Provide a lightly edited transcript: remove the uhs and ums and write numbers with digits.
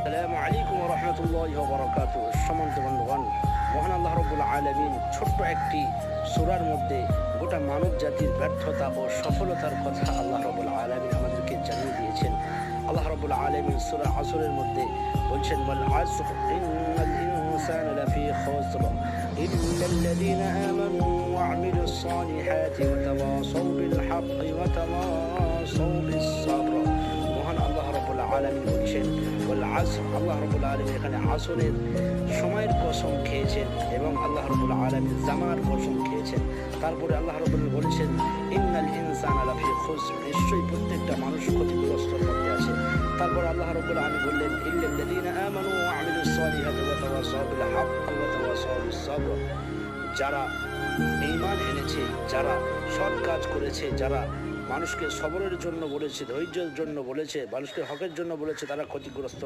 আসসালামু আলাইকুম ওয়া রাহমাতুল্লাহি ওয়া বারাকাতুহু। সম্মানিত বন্ধুগণ, মহান আল্লাহ রাব্বুল আলামিন ছোট্ট একটি সূরার মধ্যে গোটা মানব জাতির ব্যর্থতা ও সফলতার কথা আল্লাহ রাব্বুল আলামিন আমাদেরকে জানিয়ে দিয়েছেন। আল্লাহ রাব্বুল আলামিন সূরা আসরের মধ্যে বলছেন, ওয়াল আসর ইন্নাল ইনসানা লাফি খুসর ইল্লাল্লাযীনা আমানু ওয়া আমিলুস সালিহাতি ওয়া তাওয়াসাউ বিল হাক্কি ওয়া তাওয়াসাউ বিস সাবর। মহান আল্লাহ রাব্বুল আলামিন বলছেন ওয়াল আসর, আল্লাহ রাব্বুল আলামিন এখানে আসরের সময়ের কসম খেয়েছেন এবং আল্লাহ রাব্বুল আলামিন জামার কসম খেয়েছেন। তারপরে আল্লাহ রাব্বুল বলেছেন ইন্নাল ইনসানা লাফি খুসর, নিশ্চয়ই প্রত্যেকটা মানুষ ক্ষতিগ্রস্তর মধ্যে আছে। তারপর আল্লাহ রাব্বুল আলামিন বললেন ইল্লাল্লাযীনা আমানু ওয়া আমিলুস সালিহাতি ওয়া তাওয়াসাউ বিল হাক্কি ওয়া তাওয়াসাউ বিস সাবর। যারা ঈমান এনেছে, যারা সৎ কাজ করেছে, যারা মানুষকে সবরের জন্য বলেছে, ধৈর্যের জন্য বলেছে, মানুষকে হকের জন্য বলেছে, তারা ক্ষতিগ্রস্ত